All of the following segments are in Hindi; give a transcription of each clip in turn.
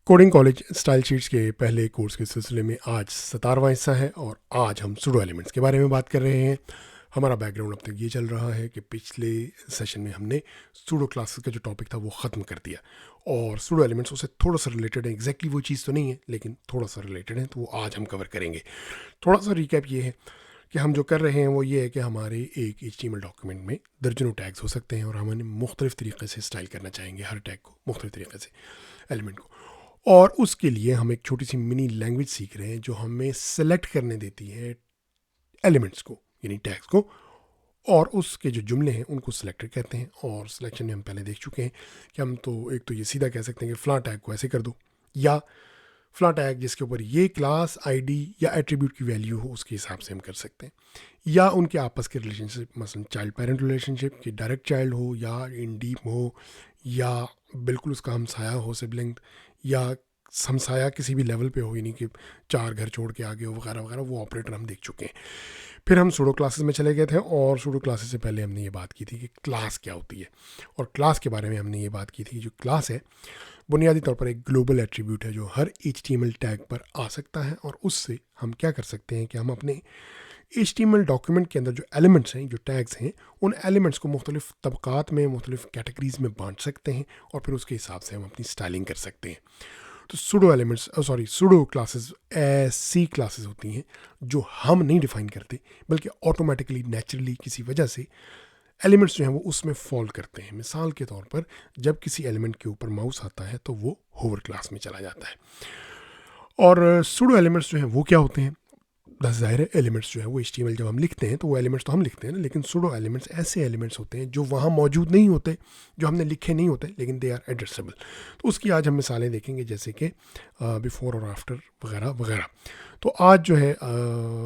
कोडिंग कॉलेज स्टाइल शीट्स के पहले कोर्स के सिलसिले में आज 17वां हिस्सा है और आज हम सूडो एलिमेंट्स के बारे में बात कर रहे हैं। हमारा बैकग्राउंड अब तक ये चल रहा है कि पिछले सेशन में हमने सूडो क्लासेस का जो टॉपिक था वो ख़त्म कर दिया और सूडो एलिमेंट्स उससे थोड़ा सा रिलेटेड है। एग्जैक्टली वो चीज़ तो नहीं है लेकिन थोड़ा सा रिलेटेड है, तो वो आज हम कवर करेंगे। थोड़ा सा रिकैप ये है कि हम जो कर रहे हैं वो ये है कि हमारे एक HTML डॉक्यूमेंट में दर्जनों टैग्स हो सकते हैं और हम मुख्तलिफ़ तरीके से स्टाइल करना चाहेंगे हर टैग को, मुख्तलिफ़ तरीके से एलिमेंट को। और उसके लिए हम एक छोटी सी मिनी लैंग्वेज सीख रहे हैं जो हमें सेलेक्ट करने देती है एलिमेंट्स को, यानी टैग्स को, और उसके जो जुमले हैं उनको सिलेक्टर कहते हैं। और सिलेक्शन में हम पहले देख चुके हैं कि हम तो एक तो ये सीधा कह सकते हैं कि फ्ला टैग को ऐसे कर दो, या फ्ला टैग जिसके ऊपर ये क्लास आईडी या एट्रीब्यूट की वैल्यू हो उसके हिसाब से हम कर सकते हैं, या उनके आपस के रिलेशनशिप, मसलन चाइल्ड पेरेंट रिलेशनशिप कि डायरेक्ट चाइल्ड हो या इन डीप हो, या बिल्कुल उसका हमसाया हो सिबलिंग, या हमसाया किसी भी लेवल पे हो, यानी कि 4 घर छोड़ के आगे हो वगैरह वगैरह। वो ऑपरेटर हम देख चुके हैं। फिर हम सूडो क्लासेस में चले गए थे और सूडो क्लासेस से पहले हमने ये बात की थी कि क्लास क्या होती है, और क्लास के बारे में हमने ये बात की थी कि जो क्लास है बुनियादी तौर पर एक ग्लोबल एट्रीब्यूट है जो हर HTML टैग पर आ सकता है। और उससे हम क्या कर सकते हैं कि हम अपने HTML डॉक्यूमेंट के अंदर जो एलिमेंट्स हैं, जो टैग्स हैं, उन एलिमेंट्स को मुख्तलिफ तबकात में, मुख्तलिफ कैटेगरीज में बांट सकते हैं और फिर उसके हिसाब से हम अपनी स्टाइलिंग कर सकते हैं। तो सूडो एलिमेंट्स सूडो क्लासेस ऐसी क्लासेस होती हैं जो हम नहीं डिफाइन करते, बल्कि ऑटोमेटिकली नेचुरली किसी वजह से एलिमेंट्स जो हैं वो उसमें फॉल करते हैं। मिसाल के तौर पर जब किसी एलिमेंट के ऊपर माउस आता है तो वो होवर क्लास में चला जाता है। और सूडो एलिमेंट्स जो हैं वो क्या होते हैं? ज़ाहिर है एलिमेंट्स जो है वो HTML जब हम लिखते हैं तो वो एलिमेंट्स तो हम लिखते हैं ना, लेकिन सूडो एलिमेंट्स ऐसे एलिमेंट्स होते हैं जो वहाँ मौजूद नहीं होते, जो हमने लिखे नहीं होते, लेकिन दे आर एड्रेसेबल। तो उसकी आज हम मिसालें देखेंगे, जैसे कि बिफोर और आफ्टर वगैरह वगैरह। तो आज जो है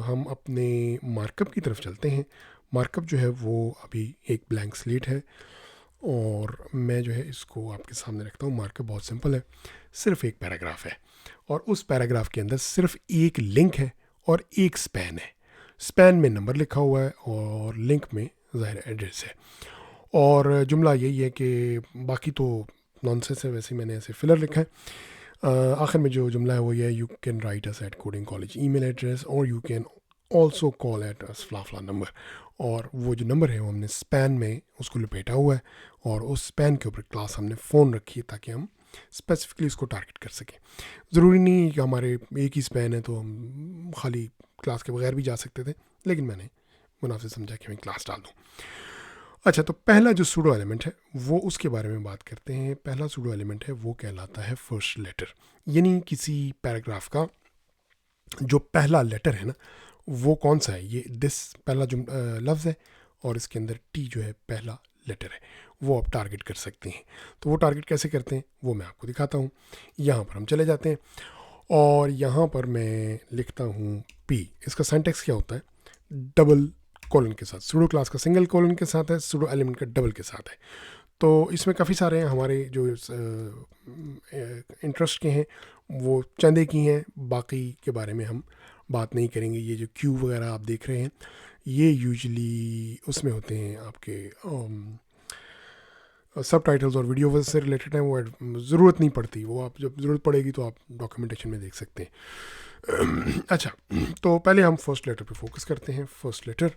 हम अपने मार्कअप की तरफ चलते हैं। मार्कअप जो है वो अभी एक ब्लैंक स्लेट है और मैं जो है इसको आपके सामने रखता हूँ। मार्कअप बहुत सिंपल है, सिर्फ एक पैराग्राफ है और उस पैराग्राफ के अंदर सिर्फ एक लिंक है और एक स्पैन है। स्पैन में नंबर लिखा हुआ है और लिंक में ज़ाहिर एड्रेस है। और जुमला यही है कि बाकी तो नॉनसेंस है, वैसे मैंने ऐसे फिलर लिखा है। आखिर में जो जुमला है वो ये है, you can write us at coding college email address और you can also call at us फ्ला फ्ला नंबर। और वो जो नंबर है वो हमने स्पैन में उसको लपेटा हुआ है और उस स्पैन के ऊपर क्लास हमने फ़ोन रखी है ताकि हम स्पेसिफिकली इसको टारगेट कर सकें। ज़रूरी नहीं कि हमारे एक ही स्पैन है तो हम खाली क्लास के बगैर भी जा सकते थे, लेकिन मैंने मुनासिब समझा कि मैं क्लास डाल दूँ। अच्छा, तो पहला जो सूडो एलिमेंट है वो उसके बारे में बात करते हैं। पहला सूडो एलिमेंट है वो कहलाता है फर्स्ट लेटर, यानी किसी पैराग्राफ का जो पहला लेटर है ना वो कौन सा है। ये दिस पहला जो लफ्ज़ है और इसके अंदर टी जो है पहला लेटर है, वो आप टारगेट कर सकते हैं। तो वो टारगेट कैसे करते हैं वो मैं आपको दिखाता हूँ। यहाँ पर हम चले जाते हैं और यहाँ पर मैं लिखता हूँ पी। इसका सिंटैक्स क्या होता है? डबल कॉलन के साथ। सूडो क्लास का सिंगल कॉलन के साथ है, सूडो एलिमेंट का डबल के साथ है। तो इसमें काफ़ी सारे हैं हमारे जो इंटरेस्ट के हैं वो चंदे की हैं, बाकी के बारे में हम बात नहीं करेंगे। ये जो क्यू वगैरह आप देख रहे हैं ये यूजुअली उसमें होते हैं आपके सब टाइटल्स और वीडियो से रिलेटेड हैं, वो ज़रूरत नहीं पड़ती, वो आप जब ज़रूरत पड़ेगी तो आप डॉक्यूमेंटेशन में देख सकते हैं। अच्छा, तो पहले हम फर्स्ट लेटर पे फोकस करते हैं। फर्स्ट लेटर,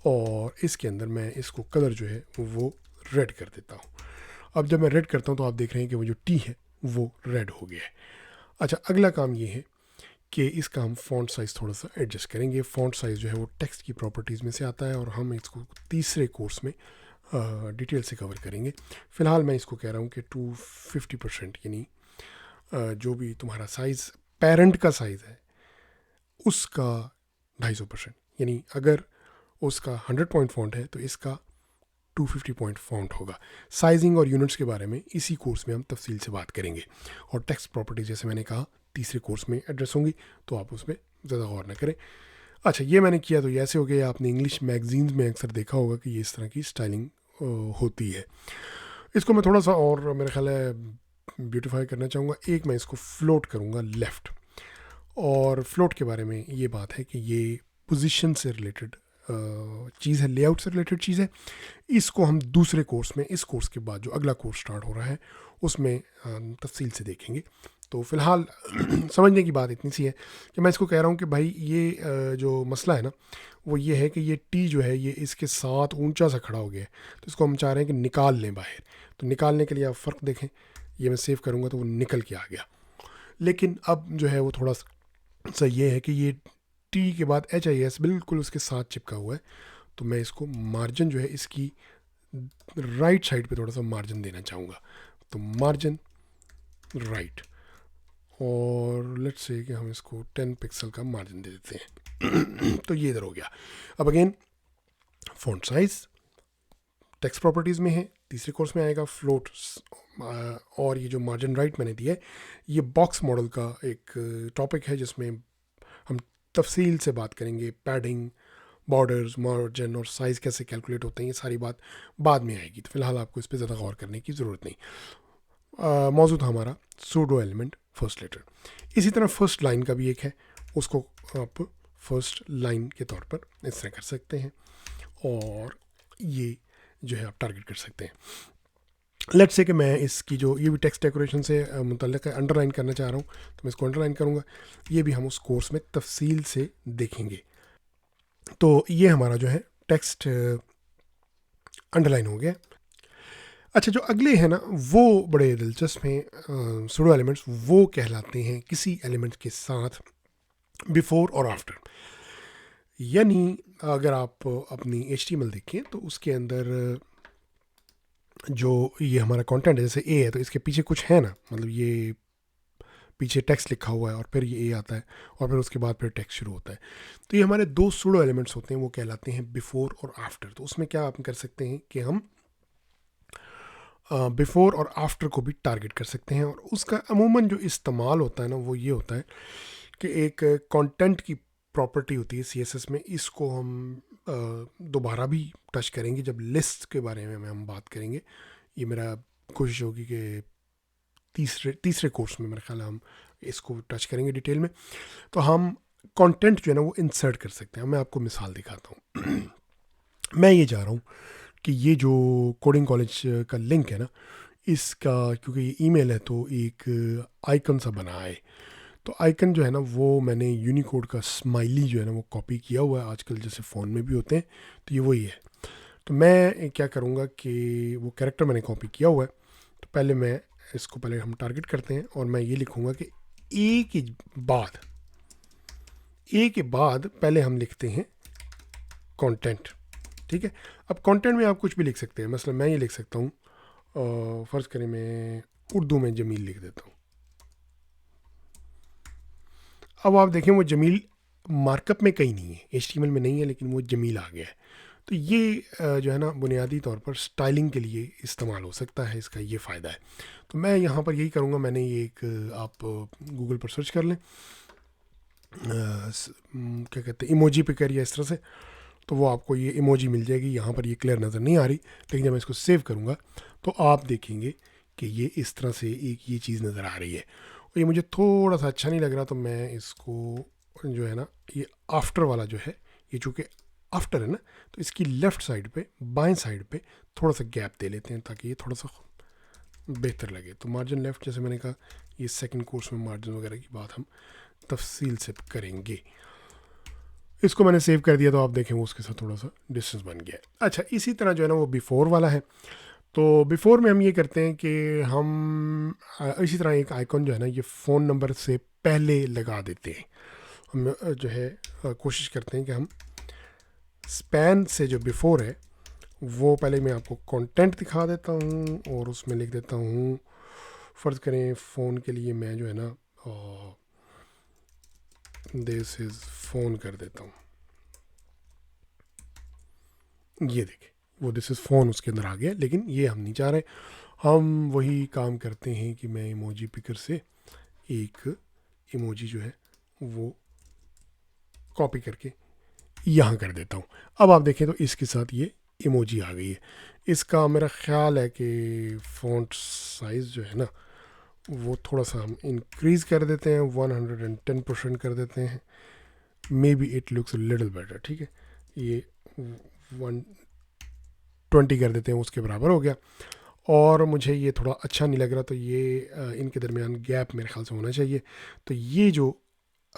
और इसके अंदर मैं इसको कलर जो है वो रेड कर देता हूँ। अब जब मैं रेड करता हूँ तो आप देख रहे हैं कि वो जो टी है वो रेड हो गया है। अच्छा, अगला काम ये है कि इसका हम फ़ॉन्ट साइज़ थोड़ा सा एडजस्ट करेंगे। फ़ॉन्ट साइज़ जो है वो टेक्स्ट की प्रॉपर्टीज़ में से आता है और हम इसको तीसरे कोर्स में डिटेल से कवर करेंगे। फ़िलहाल मैं इसको कह रहा हूँ कि 250%, यानी जो भी तुम्हारा साइज़ पेरेंट का साइज़ है उसका 250%, यानी अगर उसका 100 पॉइंट फ़ॉन्ट है तो इसका 250 पॉइंट फ़ॉन्ट होगा। साइजिंग और यूनिट्स के बारे में इसी कोर्स में हम तफसील से बात करेंगे। और टेक्स्ट प्रॉपर्टीज जैसे मैंने कहा तीसरे कोर्स में एड्रेस होंगी, तो आप उस पर ज़्यादा गौर न करें। अच्छा, ये मैंने किया तो ये ऐसे हो गया। आपने इंग्लिश मैगजीन्स में अक्सर देखा होगा कि ये इस तरह की स्टाइलिंग होती है। इसको मैं थोड़ा सा और मेरा ख्याल है ब्यूटीफाई करना चाहूँगा। एक मैं इसको फ्लोट करूँगा लेफ़्ट, और फ्लोट के बारे में ये बात है कि ये पोजीशन से रिलेटेड चीज़ है, लेआउट से रिलेटेड चीज़ है। इसको हम दूसरे कोर्स में, इस कोर्स के बाद जो अगला कोर्स स्टार्ट हो रहा है उसमें तफसील से देखेंगे। तो फ़िलहाल समझने की बात इतनी सी है कि मैं इसको कह रहा हूँ कि भाई ये जो मसला है ना वो ये है कि ये टी जो है ये इसके साथ ऊंचा सा खड़ा हो गया है, तो इसको हम चाह रहे हैं कि निकाल लें बाहर। तो निकालने के लिए आप फ़र्क देखें, ये मैं सेव करूँगा तो वो निकल के आ गया। लेकिन अब जो है वो थोड़ा सा ये है कि ये टी के बाद एच आई एस बिल्कुल उसके साथ चिपका हुआ है। तो मैं इसको मार्जिन जो है इसकी राइट साइड पे थोड़ा सा मार्जिन देना चाहूँगा। तो मार्जिन राइट, और लेट्स से कि हम इसको 10 पिक्सल का मार्जिन दे देते हैं। तो ये इधर हो गया। अब again font size text properties में है, तीसरे कोर्स में आएगा फ्लोट। और ये जो मार्जिन राइट मैंने दिया है ये बॉक्स मॉडल का एक टॉपिक है जिसमें हम तफसील से बात करेंगे। पैडिंग, बॉर्डर्स, मार्जिन और साइज़ कैसे कैलकुलेट होते हैं, ये सारी बात बाद में आएगी। तो फिलहाल आपको इस पर ज़्यादा गौर करने की ज़रूरत नहीं। मौजूद हमारा सूडो एलिमेंट फर्स्ट लेटर। इसी तरह फर्स्ट लाइन का भी एक है, उसको आप फर्स्ट लाइन के तौर पर इस तरह कर सकते हैं और ये जो है आप टारगेट कर सकते हैं। लेट्स से कि मैं इसकी जो ये भी टेक्स्ट डेकोरेशन से मुतल्लिक़ है, अंडरलाइन करना चाह रहा हूँ तो मैं इसको अंडरलाइन करूँगा। ये भी हम उस कोर्स में तफसील से देखेंगे। तो ये हमारा जो है टेक्स्ट अंडरलाइन हो गया। अच्छा, जो अगले हैं ना वो बड़े दिलचस्प हैं। सूडो एलिमेंट्स वो कहलाते हैं किसी एलिमेंट के साथ बिफोर और आफ्टर। यानी अगर आप अपनी HTML देखें तो उसके अंदर जो ये हमारा कंटेंट है, जैसे ए है तो इसके पीछे कुछ है ना, मतलब ये पीछे टेक्स्ट लिखा हुआ है और फिर ये ए आता है और फिर उसके बाद फिर टेक्स्ट शुरू होता है। तो ये हमारे दो सूडो एलिमेंट्स होते हैं, वो कहलाते हैं बिफोर और आफ्टर। तो उसमें क्या आप कर सकते हैं कि हम बिफोर और आफ्टर को भी टारगेट कर सकते हैं। और उसका अमूमन जो इस्तेमाल होता है ना वो ये होता है कि एक कंटेंट की प्रॉपर्टी होती है CSS में, इसको हम दोबारा भी टच करेंगे जब लिस्ट के बारे में हम बात करेंगे। ये मेरा कोशिश होगी कि तीसरे कोर्स में मेरे ख्याल हम इसको टच करेंगे डिटेल में। तो हम कंटेंट जो है ना वो इंसर्ट कर सकते हैं। मैं आपको मिसाल दिखाता हूँ। मैं ये जा रहा हूँ कि ये जो कोडिंग कॉलेज का लिंक है ना इसका, क्योंकि ये ईमेल है तो एक आइकन सा बना है। तो आइकन जो है ना वो मैंने यूनिकोड का स्माइली जो है ना वो कॉपी किया हुआ है, आजकल जैसे फ़ोन में भी होते हैं तो ये वही है। तो मैं क्या करूँगा कि वो कैरेक्टर मैंने कॉपी किया हुआ है, तो पहले मैं इसको पहले हम टारगेट करते हैं और मैं ये लिखूँगा कि ए के बाद पहले हम लिखते हैं कंटेंट। ठीक है, अब कंटेंट में आप कुछ भी लिख सकते हैं। मतलब मैं ये लिख सकता हूँ, फ़र्ज़ करें मैं उर्दू में जमील लिख देता हूँ। अब आप देखें वो जमील मार्कअप में कहीं नहीं है, HTML में नहीं है, लेकिन वो जमील आ गया है। तो ये जो है ना बुनियादी तौर पर स्टाइलिंग के लिए इस्तेमाल हो सकता है, इसका ये फ़ायदा है। तो मैं यहाँ पर यही करूँगा, मैंने ये एक आप गूगल पर सर्च कर लें क्या कहते हैं इमोजी पिकर या इस तरह से, तो वो आपको ये इमोजी मिल जाएगी। यहाँ पर ये क्लियर नज़र नहीं आ रही, लेकिन जब मैं इसको सेव करूँगा तो आप देखेंगे कि ये इस तरह से एक ये चीज़ नज़र आ रही है। और ये मुझे थोड़ा सा अच्छा नहीं लग रहा, तो मैं इसको जो है ना ये आफ्टर वाला जो है, ये चूँकि आफ्टर है ना तो इसकी लेफ़्ट साइड पे, बाएं साइड पे थोड़ा सा गैप दे लेते हैं ताकि ये थोड़ा सा बेहतर लगे। तो मार्जिन लेफ़्ट, जैसे मैंने कहा ये सेकंड कोर्स में मार्जिन वगैरह की बात हम तफसील से करेंगे। इसको मैंने सेव कर दिया तो आप देखें वो उसके साथ थोड़ा सा डिस्टेंस बन गया है। अच्छा, इसी तरह जो है ना वो बिफ़ोर वाला है। तो बिफ़ोर में हम ये करते हैं कि हम इसी तरह एक आइकॉन जो है ना ये फ़ोन नंबर से पहले लगा देते हैं। हम जो है कोशिश करते हैं कि हम स्पैन से जो बिफ़ोर है वो पहले मैं आपको कंटेंट दिखा देता हूँ और उसमें लिख देता हूँ, फ़र्ज़ करें फ़ोन के लिए मैं जो है ना दिस इज़ फ़ोन कर देता हूँ। ये देखें वो दिस इज़ फ़ोन उसके अंदर आ गया, लेकिन ये हम नहीं चाह रहे। हम वही काम करते हैं कि मैं इमोजी पिकर से एक इमोजी जो है वो कॉपी करके यहाँ कर देता हूँ। अब आप देखें तो इसके साथ ये इमोजी आ गई है। इसका मेरा ख्याल है कि फ़ॉन्ट साइज़ जो है ना वो थोड़ा सा हम इंक्रीज़ कर देते हैं, 110% कर देते हैं। May be it looks little better. ठीक है, ये 120 कर देते हैं, उसके बराबर हो गया। और मुझे ये थोड़ा अच्छा नहीं लग रहा, तो ये इनके दरमियान गैप मेरे ख्याल से होना चाहिए। तो ये जो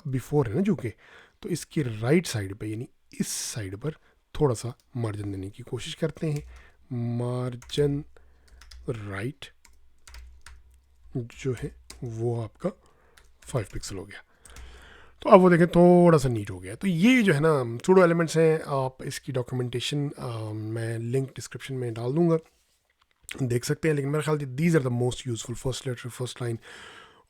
बिफोर है ना जो कि, तो इसकी राइट साइड पे यानी इस साइड पर थोड़ा सा मार्जिन देने की कोशिश करते हैं। मार्जिन राइट जो है वो आपका 5 पिक्सल हो गया। तो अब वो देखें थोड़ा सा नीट हो गया। तो ये जो है ना सूडो एलिमेंट्स हैं। आप इसकी डॉक्यूमेंटेशन मैं लिंक डिस्क्रिप्शन में डाल दूंगा, देख सकते हैं। लेकिन मेरे ख्याल से these are the most useful, first letter first line.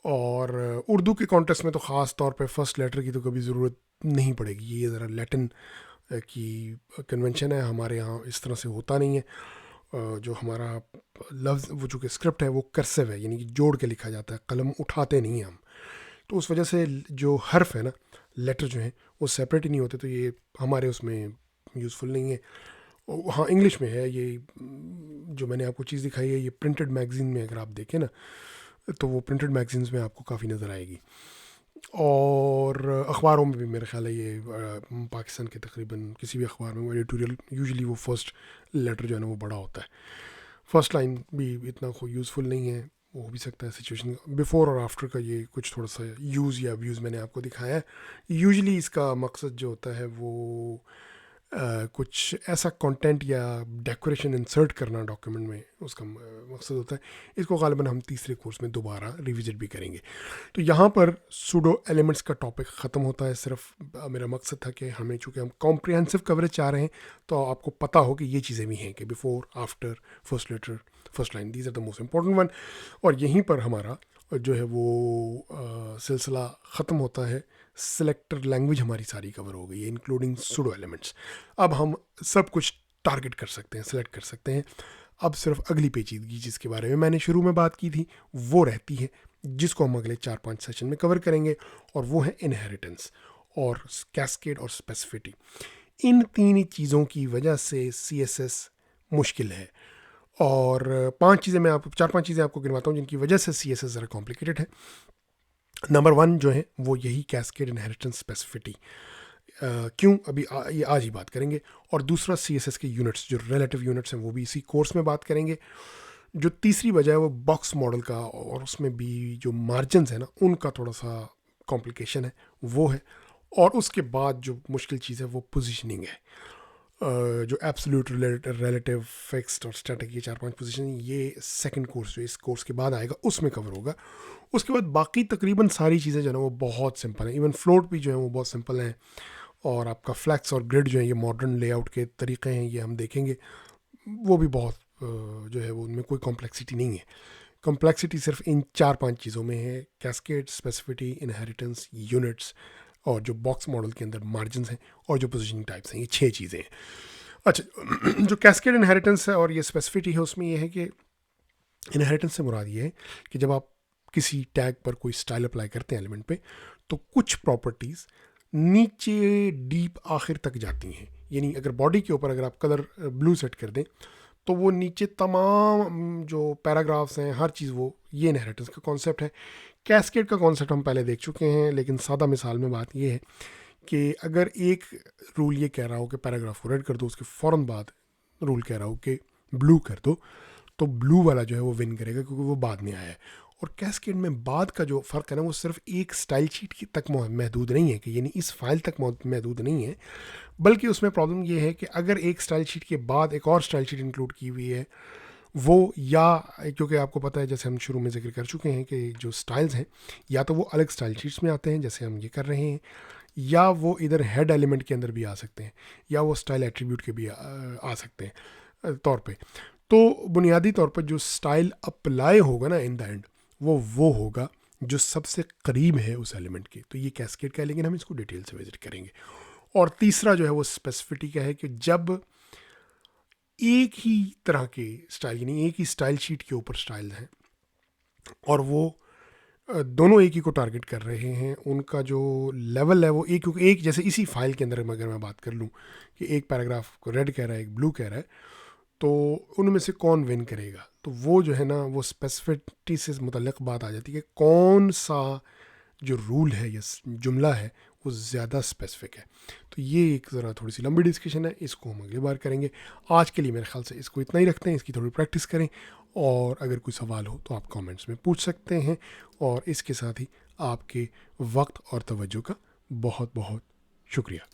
और उर्दू के कॉन्टेक्स्ट में तो ख़ास तौर पे फर्स्ट लेटर की तो कभी ज़रूरत नहीं पड़ेगी। ये ज़रा लैटिन की कन्वेंशन है, हमारे यहाँ इस तरह से होता नहीं है। जो हमारा लफ्ज़ वो जो कि स्क्रिप्ट है वो कर्सिव है, यानी कि जोड़ के लिखा जाता है, कलम उठाते नहीं हैं हम। तो उस वजह से जो हर्फ है ना, लेटर जो हैं वो सेपरेट ही नहीं होते, तो ये हमारे उसमें यूज़फुल नहीं है। हाँ इंग्लिश में है ये। जो मैंने आपको चीज़ दिखाई है ये प्रिंटेड मैगज़ीन में अगर आप देखें ना, तो वो प्रिंटेड मैगज़ीन्स में आपको काफ़ी नज़र आएगी। और अखबारों में भी मेरे ख्याल है ये पाकिस्तान के तकरीबन किसी भी अखबार में एडिटोरियल यूजुअली वो फर्स्ट लेटर जो है ना वो बड़ा होता है। फर्स्ट लाइन भी इतना कोई यूज़फुल नहीं है, वो हो भी सकता है सिचुएशन बिफोर और आफ्टर का ये कुछ थोड़ा सा यूज़ या अब्यूज़ मैंने आपको दिखाया है। यूजुअली इसका मकसद जो होता है वो कुछ ऐसा कंटेंट या डेकोरेशन इंसर्ट करना डॉक्यूमेंट में, उसका मकसद होता है। इसको गालिबन हम तीसरे कोर्स में दोबारा रिविजिट भी करेंगे। तो यहाँ पर सूडो एलिमेंट्स का टॉपिक ख़त्म होता है। सिर्फ मेरा मकसद था कि हमें, चूँकि हम कॉम्प्रिहेंसिव कवरेज चाह रहे हैं, तो आपको पता हो कि ये चीज़ें भी हैं कि before after first letter first line, these are the most important one. और यहीं पर हमारा जो है वो सिलसिला ख़त्म होता है। सेलेक्टर लैंग्वेज हमारी सारी कवर हो गई है इंक्लूडिंग सूडो एलिमेंट्स। अब हम सब कुछ टारगेट कर सकते हैं, सेलेक्ट कर सकते हैं। अब सिर्फ अगली पेचीदगी जिसके बारे में मैंने शुरू में बात की थी वो रहती है, जिसको हम अगले 4-5 सेशन में कवर करेंगे, और वो है इनहेरिटेंस और कैस्केड और स्पेसिफिटी। इन तीन ही चीज़ों की वजह से CSS मुश्किल है। और 4-5 चीज़ें आपको गिनवाता हूँ जिनकी वजह से CSS ज़रा कॉम्प्लिकेटेड है। नंबर 1 जो है वो यही कैस्केड इनहेरिटेंस स्पेसिफिटी। क्यों, अभी ये आज ही बात करेंगे। और दूसरा CSS के यूनिट्स, जो रिलेटिव यूनिट्स हैं, वो भी इसी कोर्स में बात करेंगे। जो तीसरी वजह है वो बॉक्स मॉडल का, और उसमें भी जो मार्जिनस है ना उनका थोड़ा सा कॉम्प्लिकेशन है, वो है। और उसके बाद जो मुश्किल चीज़ है वो पोजीशनिंग है। जो एब्सोल्यूट, रिलेटिव, फिक्स्ड और स्टैटिक, ये 4-5 पोजीशन, ये सेकंड कोर्स जो इस कोर्स के बाद आएगा उसमें कवर होगा। उसके बाद बाकी तकरीबन सारी चीज़ें जो है ना वो बहुत सिंपल हैं। इवन फ्लोट भी जो है वो बहुत सिंपल हैं। और आपका फ्लैक्स और ग्रिड जो है ये मॉडर्न लेआउट के तरीक़े हैं, ये हम देखेंगे। वो भी बहुत जो है वो उनमें कोई कॉम्प्लेक्सिटी नहीं है। कॉम्प्लेक्सिटी सिर्फ इन 4-5 चीज़ों में है, कैस्केड, स्पेसिफिटी, इनहेरिटेंस, यूनिट्स, और जो बॉक्स मॉडल के अंदर मार्जिन्स हैं, और जो पोजीशनिंग टाइप्स हैं। ये 6 चीज़ें हैं। अच्छा, जो कैस्केड इनहेरिटेंस है और ये स्पेसिफिटी है, उसमें ये है कि इनहेरिटेंस से मुराद ये है कि जब आप किसी टैग पर कोई स्टाइल अप्लाई करते हैं एलिमेंट पे, तो कुछ प्रॉपर्टीज़ नीचे डीप आखिर तक जाती हैं। यानी अगर बॉडी के ऊपर अगर आप कलर ब्लू सेट कर दें, तो वो नीचे तमाम जो पैराग्राफ्स हैं, हर चीज़, वो ये इनहेरिटेंस का कॉन्सेप्ट है। कैस्केड का कॉन्सेप्ट हम पहले देख चुके हैं, लेकिन सादा मिसाल में बात ये है कि अगर एक रूल ये कह रहा हो कि पैराग्राफ को रेड कर दो, उसके फ़ौरन बाद रूल कह रहा हो कि ब्लू कर दो, तो ब्लू वाला जो है वो विन करेगा, क्योंकि वो बाद में आया है। और कैस्केड में बाद का जो फ़र्क है ना, वो सिर्फ एक स्टाइल शीट की तक महदूद नहीं है, कि यानी इस फाइल तक महदूद नहीं है, बल्कि उसमें प्रॉब्लम ये है कि अगर एक स्टाइल शीट के बाद एक और स्टाइल शीट इंक्लूड की हुई है, वो, या क्योंकि आपको पता है जैसे हम शुरू में जिक्र कर चुके हैं कि जो स्टाइल्स हैं या तो वो अलग स्टाइल शीट्स में आते हैं जैसे हम ये कर रहे हैं, या वो इधर हेड एलिमेंट के अंदर भी आ सकते हैं, या वो स्टाइल एट्रीब्यूट के भी आ सकते हैं तौर पे। तो बुनियादी तौर पर जो स्टाइल अप्लाई होगा ना इन द एंड, वो होगा जो सबसे करीब है उस एलिमेंट के। तो ये कैस्केड का है, लेकिन हम इसको डिटेल से विजिट करेंगे। और तीसरा जो है वो स्पेसिफिटी का है कि जब एक ही तरह के स्टाइल, यानी एक ही स्टाइल शीट के ऊपर स्टाइल हैं, और वो दोनों एक ही को टारगेट कर रहे हैं, उनका जो लेवल है वो एक, क्योंकि एक जैसे इसी फाइल के अंदर अगर मैं बात कर लूँ कि एक पैराग्राफ को रेड कह रहा है, एक ब्लू कह रहा है, तो उनमें से कौन विन करेगा, तो वो जो है ना वो स्पेसिफिटी से मुतल्लिक़ बात आ जाती है कि कौन सा जो रूल है या जुमला है वो ज़्यादा स्पेसिफिक है। तो ये एक ज़रा थोड़ी सी लंबी डिस्कशन है, इसको हम अगली बार करेंगे। आज के लिए मेरे ख्याल से इसको इतना ही रखते हैं, इसकी थोड़ी प्रैक्टिस करें, और अगर कोई सवाल हो तो आप कमेंट्स में पूछ सकते हैं। और इसके साथ ही आपके वक्त और तवज्जो का बहुत बहुत शुक्रिया।